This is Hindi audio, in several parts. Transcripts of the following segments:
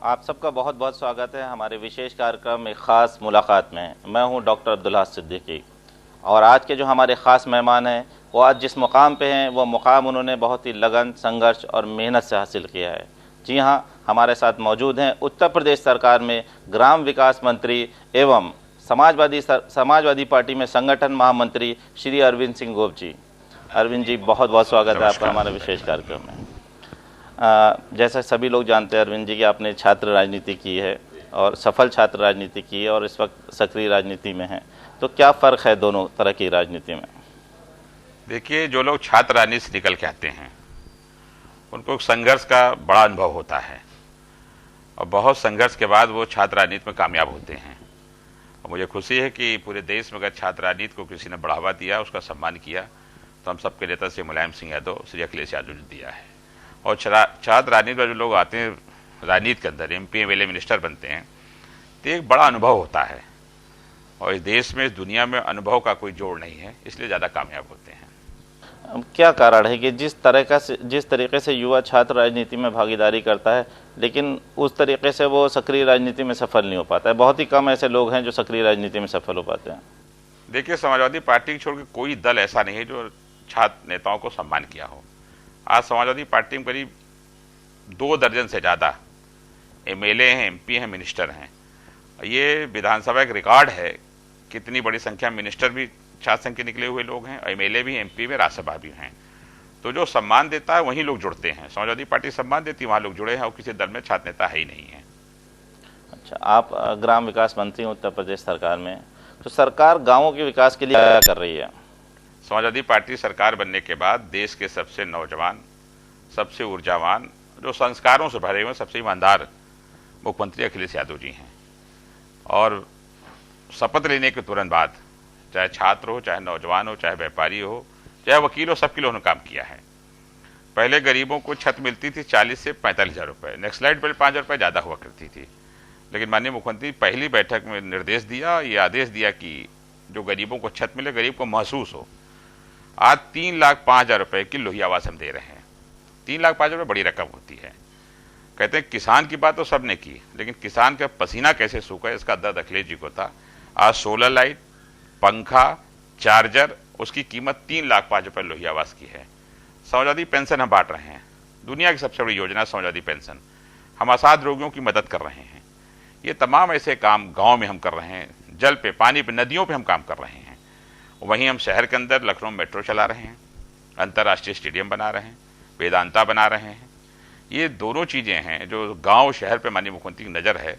आप सबका बहुत बहुत स्वागत है हमारे विशेष कार्यक्रम एक ख़ास मुलाकात में। मैं हूं डॉक्टर अब्दुल्ला सिद्दीकी और आज के जो हमारे ख़ास मेहमान हैं वो आज जिस मुकाम पे हैं वो मुकाम उन्होंने बहुत ही लगन, संघर्ष और मेहनत से हासिल किया है। जी हां, हमारे साथ मौजूद हैं उत्तर प्रदेश सरकार में ग्राम विकास मंत्री एवं समाजवादी पार्टी में संगठन महामंत्री श्री अरविंद सिंह गोप जी। अरविंद जी, बहुत बहुत स्वागत है आपका हमारे विशेष कार्यक्रम में। जैसा सभी लोग जानते हैं अरविंद जी कि आपने छात्र राजनीति की है और सफल छात्र राजनीति की है और इस वक्त सक्रिय राजनीति में हैं, तो क्या फ़र्क है दोनों तरह की राजनीति में? देखिए, जो लोग छात्र राजनीति से निकल के आते हैं उनको संघर्ष का बड़ा अनुभव होता है और बहुत संघर्ष के बाद वो छात्र राजनीति में कामयाब होते हैं। और मुझे खुशी है कि पूरे देश में अगर छात्र राजनीति को किसी ने बढ़ावा दिया, उसका सम्मान किया, तो हम सबके नेता श्री मुलायम सिंह यादव, श्री अखिलेश यादव ने दिया है। और छात्र राजनीति में जो लोग आते हैं राजनीति के अंदर, MP MLA मिनिस्टर बनते हैं, तो एक बड़ा अनुभव होता है और इस देश में, इस दुनिया में अनुभव का कोई जोड़ नहीं है, इसलिए ज़्यादा कामयाब होते हैं। क्या कारण है कि जिस तरीके से युवा छात्र राजनीति में भागीदारी करता है लेकिन उस तरीके से वो सक्रिय राजनीति में सफल नहीं हो पाता है? बहुत ही कम ऐसे लोग हैं जो सक्रिय राजनीति में सफल हो पाते हैं। देखिए, समाजवादी पार्टी छोड़ के कोई दल ऐसा नहीं है जो छात्र नेताओं को सम्मान किया हो। आज समाजवादी पार्टी में करीब 2 दर्जन से ज़्यादा MLA हैं, MP हैं, मिनिस्टर हैं। ये विधानसभा एक रिकॉर्ड है, कितनी बड़ी संख्या मिनिस्टर भी छात्र संघ के निकले हुए लोग हैं, MLA भी, MP भी, राज्यसभा भी हैं। तो जो सम्मान देता है वहीं लोग जुड़ते हैं। समाजवादी पार्टी सम्मान देती है, वहाँ लोग जुड़े हैं, और किसी दल में छात्र नेता है ही नहीं है। अच्छा, आप ग्राम विकास मंत्री उत्तर प्रदेश सरकार में, तो सरकार गाँवों के विकास के लिए क्या कर रही है? समाजवादी पार्टी सरकार बनने के बाद देश के सबसे नौजवान, सबसे ऊर्जावान, जो संस्कारों से भरे हुए सबसे ईमानदार मुख्यमंत्री अखिलेश यादव जी हैं। और शपथ लेने के तुरंत बाद चाहे छात्र हो, चाहे नौजवान हो, चाहे व्यापारी हो, चाहे वकील हो, सबके लिए उन्होंने काम किया है। पहले गरीबों को छत मिलती थी 40 से 45 हज़ार रुपये, नेक्स्ट पर 5 रुपये ज़्यादा हुआ करती थी। लेकिन माननीय मुख्यमंत्री पहली बैठक में निर्देश दिया, ये आदेश दिया कि जो गरीबों को छत मिले, गरीब को महसूस हो। आज 3,05,000 रुपये की लोही आवास हम दे रहे हैं। 3,05,000 रुपये बड़ी रकम होती है। कहते हैं किसान की बात तो सबने की, लेकिन किसान का पसीना कैसे सूखा है इसका दर्द अखिलेश जी को था। आज सोलर लाइट, पंखा, चार्जर, उसकी कीमत 3,05,000 रुपये लोही आवास की है। समाजवादी पेंशन हम बांट रहे हैं, दुनिया की सबसे बड़ी योजना समाजवादी पेंशन। हम असाध रोगियों की मदद कर रहे हैं। ये तमाम ऐसे काम गाँव में हम कर रहे हैं। जल पे, पानी पे, नदियों पर हम काम कर रहे हैं। वहीं हम शहर के अंदर लखनऊ मेट्रो चला रहे हैं, अंतर्राष्ट्रीय स्टेडियम बना रहे हैं, वेदांता बना रहे हैं। ये दोनों चीज़ें हैं जो गांव शहर पे माननीय मुख्यमंत्री की नज़र है।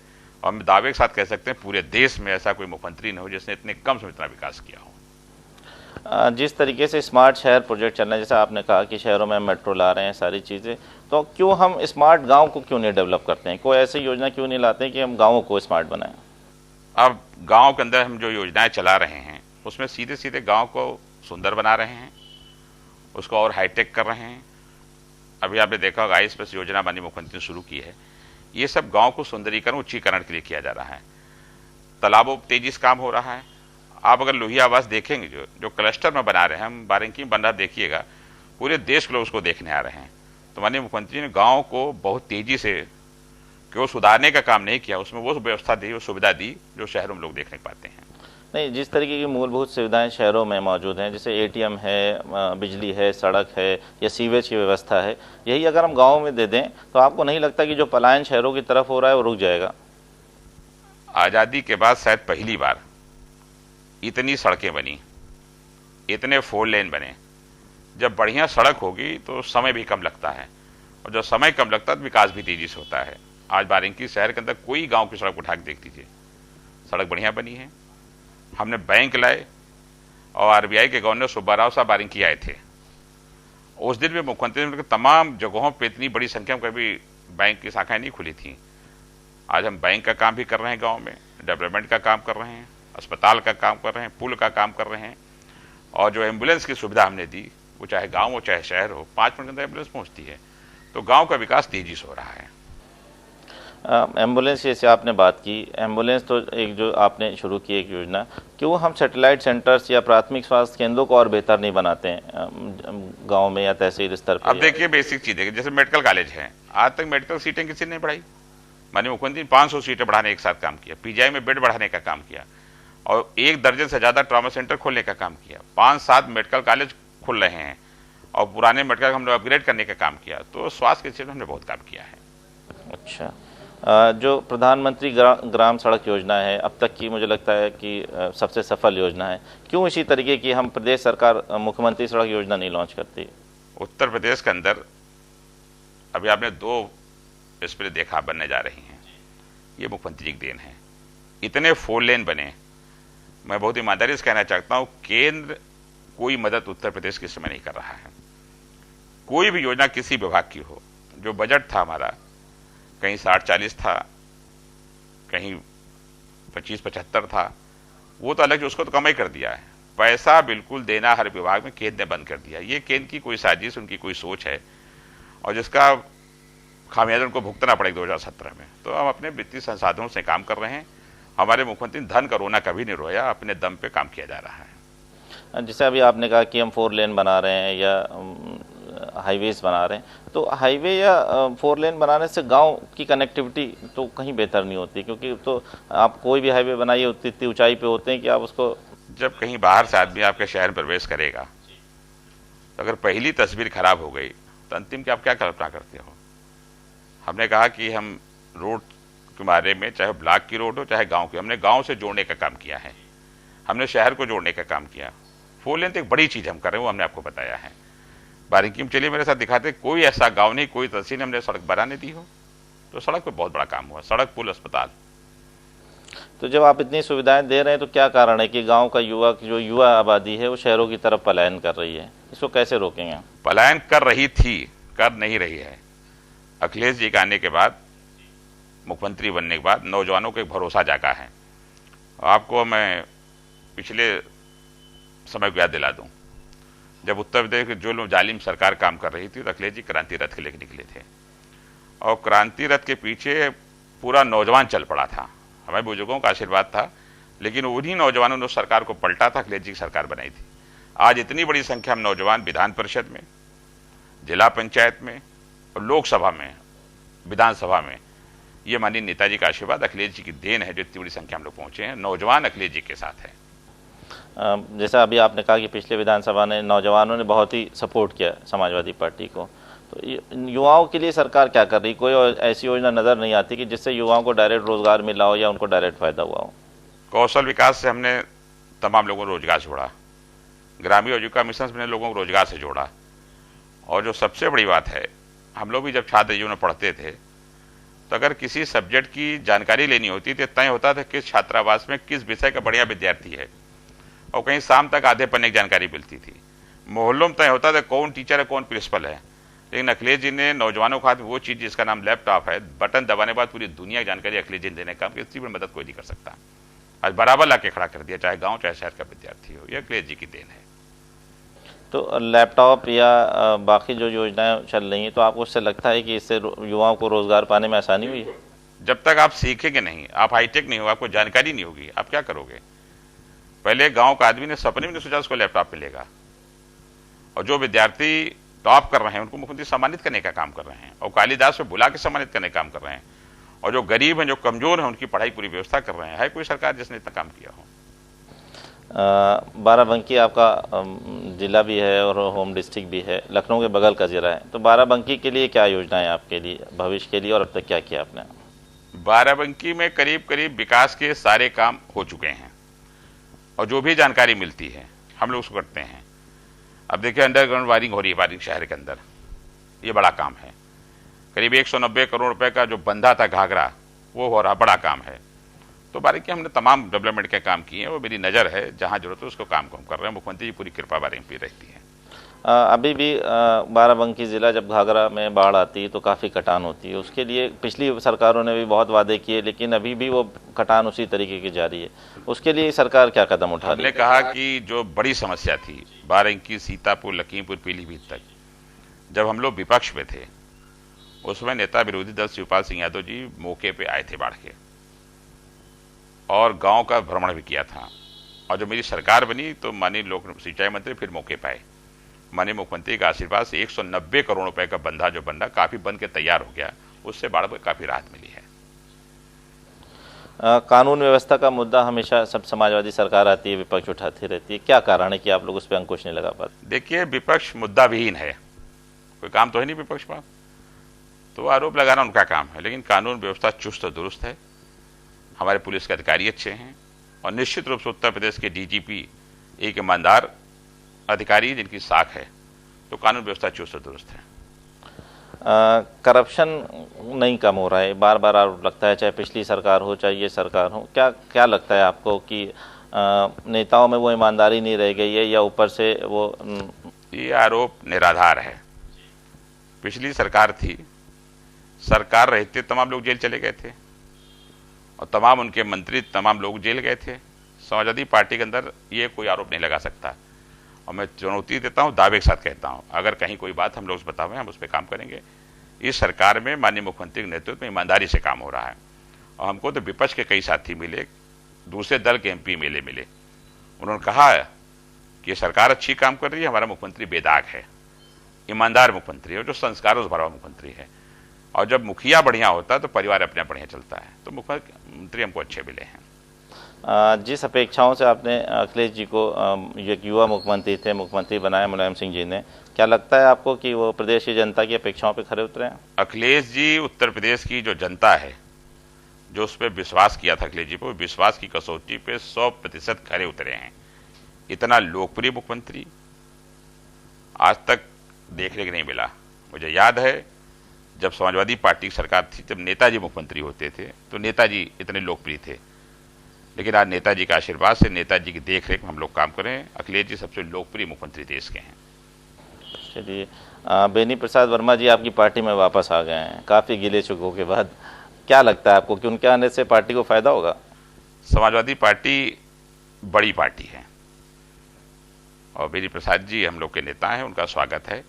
और हम दावे के साथ कह सकते हैं पूरे देश में ऐसा कोई मुख्यमंत्री न हो जिसने इतने कम समय इतना विकास किया हो। जिस तरीके से स्मार्ट शहर प्रोजेक्ट चल रहे हैं, जैसे आपने कहा कि शहरों में मेट्रो ला रहे हैं, सारी चीज़ें, तो क्यों हम स्मार्ट गाँव को क्यों नहीं डेवलप करते हैं? कोई ऐसी योजना क्यों नहीं लाते हैं कि हम गाँवों को स्मार्ट बनाएं? अब गाँव के अंदर हम जो योजनाएँ चला रहे हैं उसमें सीधे सीधे गांव को सुंदर बना रहे हैं, उसको और हाईटेक कर रहे हैं। अभी आपने देखा होगा ISPS योजना माननीय मुख्यमंत्री ने शुरू की है। ये सब गांव को सुंदरीकरण, उच्चीकरण के लिए किया जा रहा है। तालाबों पर तेजी से काम हो रहा है। आप अगर लोही आवास देखेंगे, जो क्लस्टर में बना रहे हैं, हम बारांकी में बन रहा, देखिएगा, पूरे देश के लोग उसको देखने आ रहे हैं। तो माननीय मुख्यमंत्री ने गाँव को बहुत तेजी से केवल सुधारने का काम नहीं किया, उसमें वो व्यवस्था दी, वो सुविधा दी जो शहरों में लोग देखने पाते हैं। नहीं, जिस तरीके की मूलभूत सुविधाएं शहरों में मौजूद हैं, जैसे ATM है, बिजली है, सड़क है या सीवेज की व्यवस्था है, यही अगर हम गाँव में दे दें तो आपको नहीं लगता कि जो पलायन शहरों की तरफ हो रहा है वो रुक जाएगा? आज़ादी के बाद शायद पहली बार इतनी सड़कें बनी, इतने 4 लेन बने। जब बढ़िया सड़क होगी तो समय भी कम लगता है, और जब समय कम लगता है तो विकास भी तेजी से होता है। आज बारांकी शहर के अंदर कोई गाँव की सड़क उठा के देख लीजिए, सड़क बढ़िया बनी है। हमने बैंक लाए और RBI के गवर्नर सुब्बाराव साहब बारांकी आए थे। उस दिन भी मुख्यमंत्री ने तमाम जगहों पे इतनी बड़ी संख्या में कभी बैंक की शाखाएं नहीं खुली थी। आज हम बैंक का काम भी कर रहे हैं, गांव में डेवलपमेंट का काम कर रहे हैं, अस्पताल का काम कर रहे हैं, पुल का काम कर रहे हैं। और जो एम्बुलेंस की सुविधा हमने दी, वो चाहे गाँव हो चाहे शहर हो, 5 मिनट के अंदर एम्बुलेंस पहुँचती है। तो गाँव का विकास तेजी से हो रहा है। एम्बुलेंस जैसे आपने बात की, एम्बुलेंस तो एक जो आपने शुरू की एक योजना, क्यों हम सैटेलाइट सेंटर्स या प्राथमिक स्वास्थ्य केंद्रों को और बेहतर नहीं बनाते हैं गांव में या तहसील स्तर पर? अब देखिए, बेसिक चीज़ है, जैसे मेडिकल कॉलेज है, आज तक मेडिकल सीटें किसी ने बढ़ाई, माननीय मुख्यमंत्री ने 500 सीटें बढ़ाने एक साथ काम किया, पीजीआई में बेड बढ़ाने का काम किया और 1 दर्जन से ज़्यादा ट्रॉमा सेंटर खोलने का काम किया, 5-7 मेडिकल कॉलेज खुल रहे हैं और पुराने मेडिकल हमने अपग्रेड करने का काम किया। तो स्वास्थ्य के क्षेत्र में हमने बहुत काम किया है। अच्छा, जो प्रधानमंत्री ग्राम सड़क योजना है अब तक की मुझे लगता है कि सबसे सफल योजना है। क्यों इसी तरीके की हम प्रदेश सरकार मुख्यमंत्री सड़क योजना नहीं लॉन्च करती? उत्तर प्रदेश के अंदर अभी आपने 2 एक्सप्रेस देखा बनने जा रही हैं, ये मुख्यमंत्री जी की देन है। इतने 4 लेन बने, मैं बहुत ईमानदारी से कहना चाहता हूं, केंद्र कोई मदद उत्तर प्रदेश के समय नहीं कर रहा है। कोई भी योजना किसी विभाग की हो, जो बजट था हमारा कहीं 60-40 था, कहीं 25-75 था, वो तो अलग, उसको तो कम ही कर दिया है। पैसा बिल्कुल देना हर विभाग में केंद्र ने बंद कर दिया। ये केंद्र की कोई साजिश, उनकी कोई सोच है और जिसका खामियाजा उनको भुगतना पड़ेगा 2017 में। तो हम अपने वित्तीय संसाधनों से काम कर रहे हैं। हमारे मुख्यमंत्री धन का रोना कभी नहीं रोया, अपने दम पे काम किया जा रहा है। जैसे अभी आपने कहा कि हम 4 लेन बना रहे हैं या हाईवेज बना रहे हैं, तो हाईवे या 4 लेन बनाने से गांव की कनेक्टिविटी तो कहीं बेहतर नहीं होती, क्योंकि तो आप कोई भी हाईवे बनाइए उतनी ऊंचाई पे होते हैं कि आप उसको, जब कहीं बाहर से आदमी आपके शहर में प्रवेश करेगा तो अगर पहली तस्वीर खराब हो गई तो अंतिम की आप क्या कल्पना करते हो? हमने कहा कि हम रोड के बारे में, चाहे ब्लॉक की रोड हो चाहे गांव की, हमने गांव से जोड़ने का काम किया है, हमने शहर को जोड़ने का काम किया। 4 लेन तो एक बड़ी चीज हम कर रहे हैं, वो हमने आपको बताया है। बारीकी में चलिए मेरे साथ दिखाते, कोई ऐसा गांव नहीं, कोई तहसील हमने सड़क बनाने दी हो। तो सड़क पे बहुत बड़ा काम हुआ, सड़क, पुल, अस्पताल। तो जब आप इतनी सुविधाएं दे रहे हैं तो क्या कारण है कि गांव का युवा आबादी है वो शहरों की तरफ पलायन कर रही है? इसको कैसे रोकेंगे? पलायन कर रही थी, कर नहीं रही है। अखिलेश जी के आने के बाद, मुख्यमंत्री बनने के बाद नौजवानों को एक भरोसा जागा है। आपको मैं पिछले समय को याद दिला दूं, जब उत्तर प्रदेश की जो लोग जालिम सरकार काम कर रही थी तो अखिलेश जी क्रांति रथ के लेकर निकले थे और क्रांति रथ के पीछे पूरा नौजवान चल पड़ा था। हमारे बुजुर्गों का आशीर्वाद था, लेकिन उन्हीं नौजवानों ने सरकार को पलटा था, अखिलेश जी की सरकार बनाई थी। आज इतनी बड़ी संख्या में नौजवान विधान परिषद में, जिला पंचायत में और लोकसभा में, विधानसभा में, ये माननीय नेताजी का आशीर्वाद, अखिलेश जी की देन है जो इतनी बड़ी संख्या में लोग पहुंचे हैं। नौजवान अखिलेश जी के साथ है। जैसा अभी आपने कहा कि पिछले विधानसभा ने नौजवानों ने बहुत ही सपोर्ट किया समाजवादी पार्टी को, तो युवाओं के लिए सरकार क्या कर रही? कोई ऐसी योजना नजर नहीं आती कि जिससे युवाओं को डायरेक्ट रोजगार मिला हो या उनको डायरेक्ट फायदा हुआ हो? कौशल विकास से हमने तमाम लोगों को रोजगार से जोड़ा, ग्रामीण आजीविका मिशन से हमने लोगों को रोजगार से जोड़ा। और जो सबसे बड़ी बात है, हम लोग भी जब छात्र जीवन में पढ़ते थे तो अगर किसी सब्जेक्ट की जानकारी लेनी होती थी, तय होता था किस छात्रावास में किस विषय का बढ़िया विद्यार्थी है, और कहीं शाम तक आधे पन्ने की जानकारी मिलती थी। मोहल्लों में तय होता था कौन टीचर है, कौन प्रिंसिपल है। लेकिन अखिलेश जी ने नौजवानों को हाथ वो चीज जिसका नाम लैपटॉप है, बटन दबाने के बाद पूरी दुनिया की जानकारी अखिलेश जी ने देने का काम किया। इसकी मदद कोई नहीं कर सकता। आज बराबर ला के खड़ा कर दिया, चाहे गांव चाहे शहर का विद्यार्थी हो। ये अखिलेश जी की देन है। तो लैपटॉप या बाकी जो योजनाएं चल रही हैं, तो आपको उससे लगता है कि इससे युवाओं को रोजगार पाने में आसानी हुई है? जब तक आप सीखेंगे नहीं, आप हाईटेक नहीं हो, आपको जानकारी नहीं होगी, आप क्या करोगे? पहले गांव का आदमी ने सपने में नहीं सोचा उसको लैपटॉप मिलेगा। और जो विद्यार्थी टॉप कर रहे हैं उनको मुख्यमंत्री सम्मानित करने का काम कर रहे हैं और कालिदास को बुला के सम्मानित करने का काम कर रहे हैं। और जो गरीब हैं, जो कमजोर हैं, उनकी पढ़ाई पूरी व्यवस्था कर रहे हैं। है कोई सरकार जिसने इतना काम किया हो? बाराबंकी आपका जिला भी है और होम डिस्ट्रिक्ट भी है, लखनऊ के बगल का जिला है, तो बाराबंकी के लिए क्या योजना है आपके लिए भविष्य के लिए, और अब तक क्या किया आपने? बाराबंकी में करीब करीब विकास के सारे काम हो चुके हैं और जो भी जानकारी मिलती है हम लोग उसको करते हैं। अब देखिए, अंडरग्राउंड वायरिंग हो रही है वायरिंग शहर के अंदर, ये बड़ा काम है। करीब 190 करोड़ रुपए का जो बंधा था घाघरा, वो हो रहा, बड़ा काम है। तो बारीकी हमने तमाम डेवलपमेंट के काम किए हैं। वो मेरी नज़र है, जहां जरूरत है उसको काम को हम कर रहे हैं। मुख्यमंत्री जी पूरी कृपा बाराबंकी पे रहती है। अभी भी बाराबंकी ज़िला जब घाघरा में बाढ़ आती है तो काफ़ी कटान होती है, उसके लिए पिछली सरकारों ने भी बहुत वादे किए, लेकिन अभी भी वो कटान उसी तरीके की जारी है। उसके लिए सरकार क्या कदम उठा रही है? हमने कहा कि जो बड़ी समस्या थी बाराबंकी, सीतापुर, लखीमपुर, पीलीभीत तक, जब हम लोग विपक्ष में थे उसमें नेता विरोधी दल शिवपाल सिंह यादव जी मौके पे आए थे बाढ़ के और गांव का भ्रमण भी किया था। और जब मेरी सरकार बनी तो माननीय लोक सिंचाई मंत्री फिर मौके पे आए। माननीय मुख्यमंत्री का आशीर्वाद से 190 करोड़ रुपए का बंधा जो बन रहा, काफी बन के तैयार हो गया, उससे बाढ़ में काफी राहत मिली है। कानून व्यवस्था का मुद्दा हमेशा सब समाजवादी सरकार आती है, विपक्ष उठाती रहती है, क्या कारण है कि आप लोग उस पर अंकुश नहीं लगा पाते? देखिए, विपक्ष मुद्दा विहीन है, कोई काम तो है नहीं विपक्ष पर, तो आरोप लगाना उनका काम है। लेकिन कानून व्यवस्था चुस्त और दुरुस्त है, हमारे पुलिस के अधिकारी अच्छे हैं, और निश्चित रूप से उत्तर प्रदेश के डीजीपी एक ईमानदार अधिकारी जिनकी साख है, तो कानून व्यवस्था चुस्त और दुरुस्त है। करप्शन नहीं कम हो रहा है, बार बार आरोप लगता है, चाहे पिछली सरकार हो चाहे ये सरकार हो। क्या क्या लगता है आपको कि नेताओं में वो ईमानदारी नहीं रह गई है, या ऊपर से वो ये आरोप निराधार है। पिछली सरकार थी, सरकार रहते तमाम लोग जेल चले गए थे, और तमाम उनके मंत्री तमाम लोग जेल गए थे। समाजवादी पार्टी के अंदर ये कोई आरोप नहीं लगा सकता, और मैं चुनौती देता हूं, दावे के साथ कहता हूं, अगर कहीं कोई बात हम लोग बतावें, हम उस पर काम करेंगे। इस सरकार में माननीय मुख्यमंत्री के नेतृत्व में ईमानदारी से काम हो रहा है, और हमको तो विपक्ष के कई साथी मिले, दूसरे दल के एमपी मिले, उन्होंने कहा है कि ये सरकार अच्छी काम कर रही है, हमारा मुख्यमंत्री बेदाग है, ईमानदार मुख्यमंत्री है, जो संस्कारों से भरा हुआ मुख्यमंत्री है, और जब मुखिया बढ़िया होता है तो परिवार अपने बढ़िया चलता है। तो मुख्यमंत्री हमको अच्छे मिले हैं। जिस अपेक्षाओं से आपने अखिलेश जी को एक युवा मुख्यमंत्री थे, मुख्यमंत्री बनाया मुलायम सिंह जी ने, क्या लगता है आपको कि वो प्रदेश की जनता की अपेक्षाओं पे खरे उतरे हैं? अखिलेश जी उत्तर प्रदेश की जो जनता है, जो उस पर विश्वास किया था अखिलेश जी को, विश्वास की कसौटी पे 100% खरे उतरे हैं। इतना लोकप्रिय मुख्यमंत्री आज तक देखने को नहीं मिला। मुझे याद है जब समाजवादी पार्टी की सरकार थी, जब नेताजी मुख्यमंत्री होते थे, तो नेताजी इतने लोकप्रिय थे, लेकिन आज नेताजी के आशीर्वाद से, नेताजी की देखरेख में हम लोग काम करें। अखिलेश जी सबसे लोकप्रिय मुख्यमंत्री देश के हैं। चलिए, बेनी प्रसाद वर्मा जी आपकी पार्टी में वापस आ गए हैं काफ़ी गिले शिकवों के बाद। क्या लगता है आपको कि उनके आने से पार्टी को फायदा होगा? समाजवादी पार्टी बड़ी पार्टी है, और बेनी प्रसाद जी हम लोग के नेता हैं, उनका स्वागत है।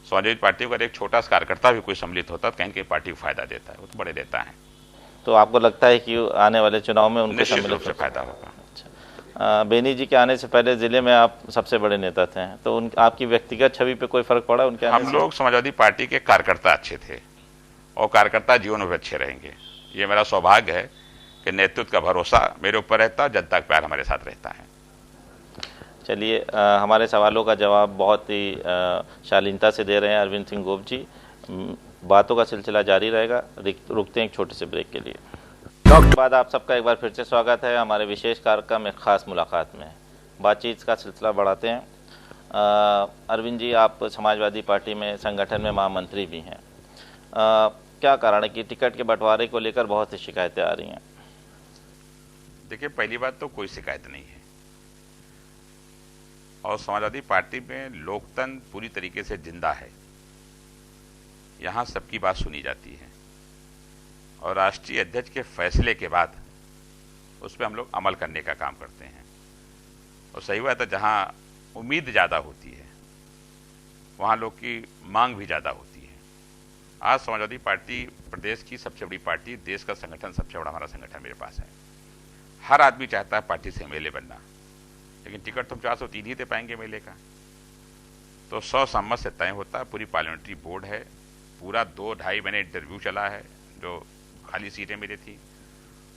समाजवादी पार्टी को अगर एक छोटा सा कार्यकर्ता भी कोई सम्मिलित होता तो कहीं कहीं पार्टी को फायदा देता है, वो तो बड़े नेता हैं। तो आपको लगता है कि आने वाले चुनाव में उनके निश्चित रूप से फायदा होगा। अच्छा, बेनी जी के आने से पहले जिले में आप सबसे बड़े नेता थे, तो उन आपकी व्यक्तिगत छवि पे कोई फर्क पड़ा उनके आने से? हम लोग समाजवादी पार्टी के कार्यकर्ता अच्छे थे, और कार्यकर्ता जीवन में अच्छे रहेंगे। ये मेरा सौभाग्य है कि नेतृत्व का भरोसा मेरे ऊपर रहता है, जनता का प्यार हमारे साथ रहता है। चलिए, हमारे सवालों का जवाब बहुत ही शालीनता से दे रहे हैं अरविंद सिंह गोप जी। बातों का सिलसिला जारी रहेगा, रुकते हैं एक छोटे से ब्रेक के लिए। बाद आप सबका एक बार फिर से स्वागत है हमारे विशेष कार्यक्रम में खास मुलाकात में। बातचीत का सिलसिला बढ़ाते हैं। अरविंद जी, आप समाजवादी पार्टी में संगठन में महामंत्री भी हैं। क्या कारण है कि टिकट के बंटवारे को लेकर बहुत सी शिकायतें आ रही हैं? देखिए, पहली बात तो कोई शिकायत नहीं है, और समाजवादी पार्टी में लोकतंत्र पूरी तरीके से जिंदा है। यहां सबकी बात सुनी जाती है, और राष्ट्रीय अध्यक्ष के फैसले के बाद उस पर हम लोग अमल करने का काम करते हैं। और सही बात है, जहां उम्मीद ज़्यादा होती है वहां लोग की मांग भी ज़्यादा होती है। आज समाजवादी पार्टी प्रदेश की सबसे बड़ी पार्टी, देश का संगठन, सबसे बड़ा हमारा संगठन मेरे पास है। हर आदमी चाहता है पार्टी से एमएलए बनना, लेकिन टिकट तुम 403 ही दे पाएंगे एमएलए का, तो 100 सम्मत से तय होता है। पूरी पार्लियामेंट्री बोर्ड है, पूरा 2-2.5 महीने इंटरव्यू चला है, जो खाली सीटें मिली थी।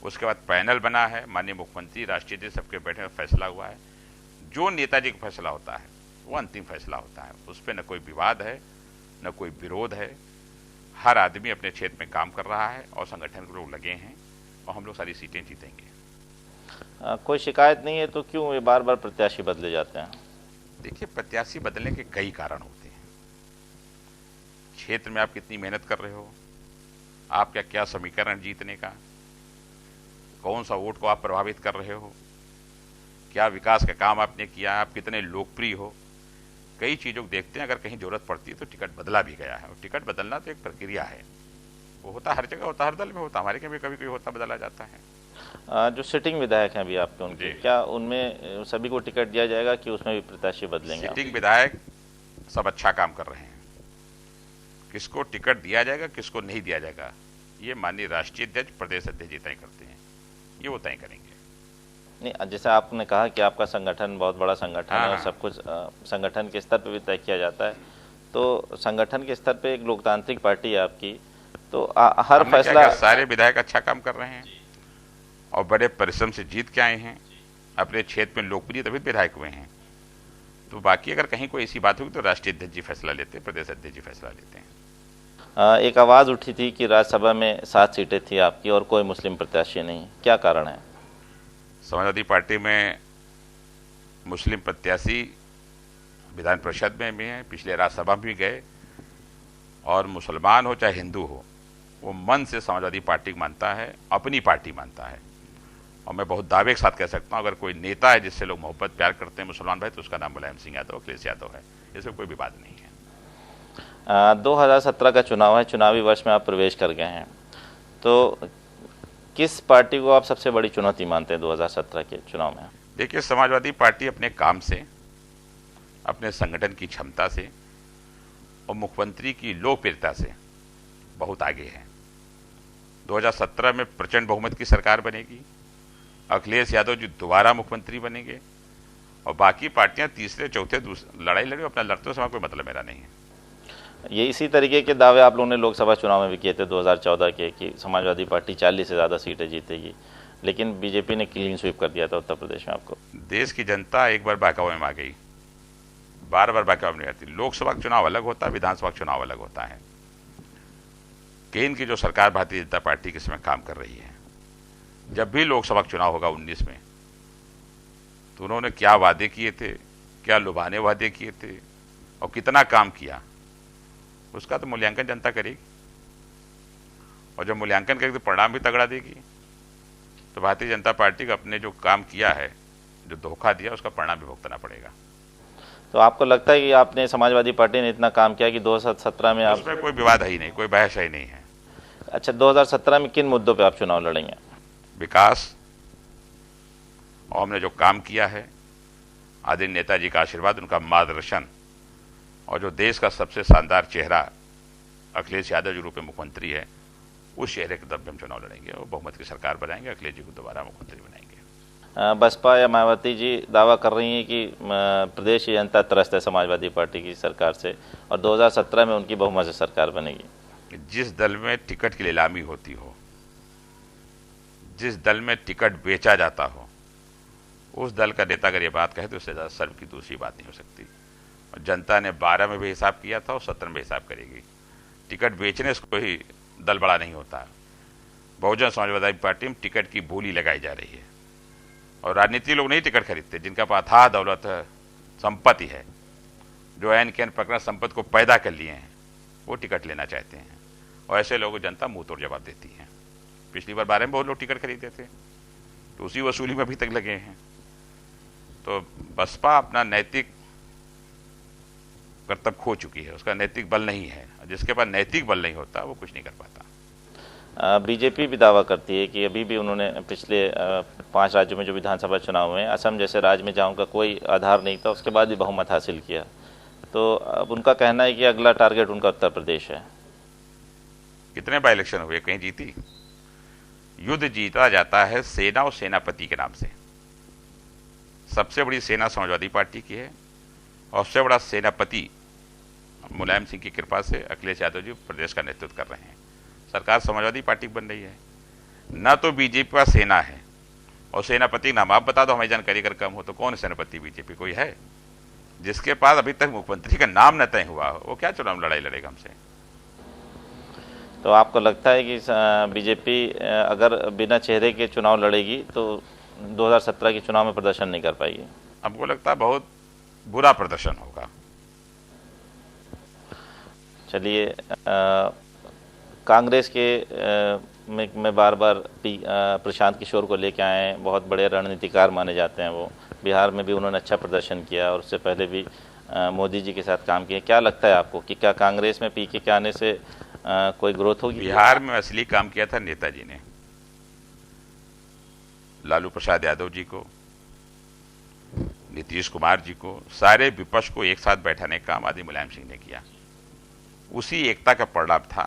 उसके बाद पैनल बना है, माननीय मुख्यमंत्री, राष्ट्रीय अध्यक्ष सबके बैठे में फैसला हुआ है। जो नेताजी का फैसला होता है वो अंतिम फैसला होता है, उस पर न कोई विवाद है न कोई विरोध है। हर आदमी अपने क्षेत्र में काम कर रहा है, और संगठन के लोग लगे हैं, और हम लोग सारी सीटें जीतेंगे। कोई शिकायत नहीं है तो क्यों ये बार बार प्रत्याशी बदले जाते हैं? देखिए, प्रत्याशी बदलने के कई कारण होते हैं। क्षेत्र में आप कितनी मेहनत कर रहे हो, आपका क्या समीकरण जीतने का, कौन सा वोट को आप प्रभावित कर रहे हो, क्या विकास का काम आपने किया, आप कितने लोकप्रिय हो, कई चीज़ों को देखते हैं। अगर कहीं जरूरत पड़ती है तो टिकट बदला भी गया है, और टिकट बदलना तो एक प्रक्रिया है, वो होता हर जगह होता, हर दल में होता, हमारे के भी कभी कभी होता, बदला जाता है। जो सिटिंग विधायक हैं अभी आपके, उनके क्या उनमें सभी को टिकट दिया जाएगा कि उसमें भी प्रत्याशी बदलेंगे? सिटिंग विधायक सब अच्छा काम कर रहे हैं, किसको टिकट दिया जाएगा किसको नहीं दिया जाएगा ये माननीय राष्ट्रीय अध्यक्ष, प्रदेश अध्यक्ष जी तय करते हैं, ये वो तय करेंगे। नहीं, जैसे आपने कहा कि आपका संगठन बहुत बड़ा संगठन है, और सब कुछ संगठन के स्तर पर भी तय किया जाता है, तो संगठन के स्तर पे एक लोकतांत्रिक पार्टी है आपकी, तो हर फैसला सारे विधायक अच्छा काम कर रहे हैं, और बड़े परिश्रम से जीत के आए हैं, अपने क्षेत्र में लोकप्रिय तभी विधायक हुए हैं। तो बाकी अगर कहीं कोई ऐसी बात होगी तो राष्ट्रीय अध्यक्ष जी फैसला लेते हैं, प्रदेश अध्यक्ष जी फैसला लेते हैं। एक आवाज़ उठी थी कि राज्यसभा में 7 सीटें थी आपकी और कोई मुस्लिम प्रत्याशी नहीं, क्या कारण है? समाजवादी पार्टी में मुस्लिम प्रत्याशी विधान परिषद में भी हैं, पिछले राज्यसभा में भी गए, और मुसलमान हो चाहे हिंदू हो, वो मन से समाजवादी पार्टी मानता है, अपनी पार्टी मानता है। और मैं बहुत दावे के साथ कह सकता हूँ, अगर कोई नेता है जिससे लोग मोहब्बत प्यार करते हैं मुसलमान भाई, तो उसका नाम मुलायम सिंह यादव, अखिलेश यादव है। इसमें कोई विवाद नहीं है। 2017 का चुनाव है, चुनावी वर्ष में आप प्रवेश कर गए हैं, तो किस पार्टी को आप सबसे बड़ी चुनौती मानते हैं 2017 के चुनाव में? देखिए, समाजवादी पार्टी अपने काम से, अपने संगठन की क्षमता से और मुख्यमंत्री की लोकप्रियता से बहुत आगे है। 2017 में प्रचंड बहुमत की सरकार बनेगी, अखिलेश यादव जी दोबारा मुख्यमंत्री बनेंगे, और बाकी पार्टियां तीसरे चौथे लड़ाई लड़े, अपना लड़ते समय कोई मतलब मेरा नहीं है। ये इसी तरीके के दावे आप लोगों ने लोकसभा चुनाव में भी किए थे 2014 के, कि समाजवादी पार्टी 40 से ज़्यादा सीटें जीतेगी, लेकिन बीजेपी ने क्लीन स्वीप कर दिया था उत्तर प्रदेश में आपको। देश की जनता एक बार बहकावे में आ गई, बार बार बहकावे में नहीं आती। लोकसभा चुनाव अलग होता है, विधानसभा चुनाव अलग होता है। केंद्र की जो सरकार भारतीय जनता पार्टी के समय काम कर रही है, जब भी लोकसभा चुनाव होगा 19 में, तो उन्होंने क्या वादे किए थे, क्या लुभाने वादे किए थे और कितना काम किया, उसका तो मूल्यांकन जनता करेगी। और जब मूल्यांकन करेगी तो परिणाम भी तगड़ा देगी। तो भारतीय जनता पार्टी का अपने जो काम किया है, जो धोखा दिया, उसका परिणाम भी भुगतना पड़ेगा। तो आपको लगता है कि आपने समाजवादी पार्टी ने इतना काम किया कि 2017 में आप... उसमें कोई विवाद है ही नहीं, कोई बहस ही नहीं है। अच्छा, 2017 में किन मुद्दों पे आप चुनाव लड़ेंगे? विकास, और हमने जो काम किया है, आदरणीय नेताजी का आशीर्वाद, उनका मार्गदर्शन, और जो देश का सबसे शानदार चेहरा अखिलेश यादव जी रूप में मुख्यमंत्री है, उस चेहरे के दम पे हम चुनाव लड़ेंगे और बहुमत की सरकार बनाएंगे, अखिलेश जी को दोबारा मुख्यमंत्री बनाएंगे। बसपा या मायावती जी दावा कर रही हैं कि प्रदेश की जनता त्रस्त है समाजवादी पार्टी की सरकार से और 2017 में उनकी बहुमत से सरकार बनेगी। जिस दल में टिकट की नीलामी होती हो, जिस दल में टिकट बेचा जाता हो, उस दल का नेता अगर ये बात कहे तो उससे ज़्यादा शर्म की दूसरी बात नहीं हो सकती। और जनता ने 12 में भी हिसाब किया था और 17 में भी हिसाब करेगी। टिकट बेचने से कोई दल बड़ा नहीं होता। बहुजन समाजवादी पार्टी में टिकट की बोली लगाई जा रही है, और राजनीति लोग नहीं टिकट खरीदते, जिनका पास अथाह दौलत है, संपत्ति है, जो एन कैन पकड़ा संपत्ति को पैदा कर लिए हैं, वो टिकट लेना चाहते हैं। और ऐसे लोगों को जनता मुंह तोड़ जवाब देती है। पिछली बार 12 में बहुत लोग टिकट खरीदे थे, तो उसी वसूली में अभी तक लगे हैं। तो बसपा अपना नैतिक कर्तव्य खो चुकी है, उसका नैतिक बल नहीं है। जिसके पास नैतिक बल नहीं होता वो कुछ नहीं कर पाता। बीजेपी भी दावा करती है कि अभी भी उन्होंने पिछले 5 राज्यों में जो विधानसभा चुनाव हुए, असम जैसे राज्य में जहाँ उनका कोई आधार नहीं था, उसके बाद भी बहुमत हासिल किया। तो अब उनका कहना है कि अगला टारगेट उनका उत्तर प्रदेश है। कितने बाई इलेक्शन हुए, कहीं जीती? युद्ध जीता जाता है सेना और सेनापति के नाम से। सबसे बड़ी सेना समाजवादी पार्टी की है और सबसे बड़ा सेनापति मुलायम सिंह की कृपा से अखिलेश यादव जी प्रदेश का नेतृत्व कर रहे हैं। सरकार समाजवादी पार्टी बन रही है। न तो बीजेपी का सेना है और सेनापति नाम आप बता दो, हमारी जानकारी अगर कम हो तो। कौन सेनापति बीजेपी कोई है? जिसके पास अभी तक मुख्यमंत्री का नाम न तय हुआ हो, वो क्या चुनाव लड़ाई लड़ेगा हमसे? तो आपको लगता है कि बीजेपी अगर बिना चेहरे के चुनाव लड़ेगी तो 2017 के चुनाव में प्रदर्शन नहीं कर पाएगी? हमको लगता है बहुत बुरा प्रदर्शन होगा। चलिए, कांग्रेस के में बार बार प्रशांत किशोर को लेके आए हैं, बहुत बड़े रणनीतिकार माने जाते हैं वो। बिहार में भी उन्होंने अच्छा प्रदर्शन किया और उससे पहले भी मोदी जी के साथ काम किया। क्या लगता है आपको कि क्या कांग्रेस में पीके के आने से कोई ग्रोथ होगी? बिहार में असली काम किया था नेताजी ने। लालू प्रसाद यादव जी को, नीतीश कुमार जी को, सारे विपक्ष को एक साथ बैठाने का काम आदि मुलायम सिंह ने किया। उसी एकता का परिणाम था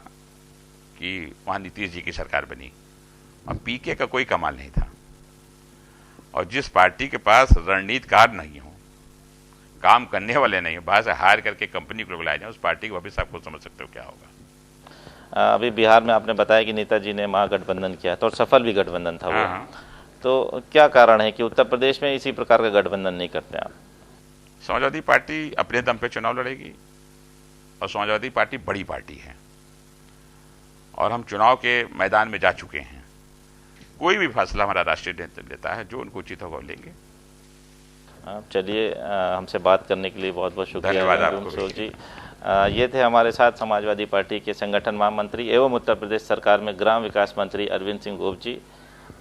कि वहां नीतीश जी की सरकार बनी। और पीके का कोई कमाल नहीं था। और जिस पार्टी के पास रणनीतिकार नहीं हो, काम करने वाले नहीं हो, बाहर से हायर करके कंपनी को बुलाए जाए, उस पार्टी का भविष्य आप खुद समझ सकते हो क्या होगा। अभी बिहार में आपने बताया कि नेताजी ने महागठबंधन किया था और सफल भी गठबंधन था वो। तो क्या कारण है कि उत्तर प्रदेश में इसी प्रकार का गठबंधन नहीं करते आप? समाजवादी पार्टी अपने दम पे चुनाव लड़ेगी और समाजवादी पार्टी बड़ी पार्टी है और हम चुनाव के मैदान में जा चुके हैं। कोई भी फैसला हमारा राष्ट्रीय नेतृत्व लेता है, जो उनको उचित होगा लेंगे। चलिए, हमसे बात करने के लिए बहुत बहुत शुक्रिया। धन्यवाद आपको जी। ये थे हमारे साथ समाजवादी पार्टी के संगठन महामंत्री एवं उत्तर प्रदेश सरकार में ग्राम विकास मंत्री अरविंद सिंह गोप जी।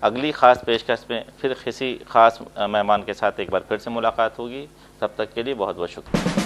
अगली खास पेशकश में फिर किसी खास मेहमान के साथ एक बार फिर से मुलाकात होगी। तब तक के लिए बहुत बहुत शुक्रिया।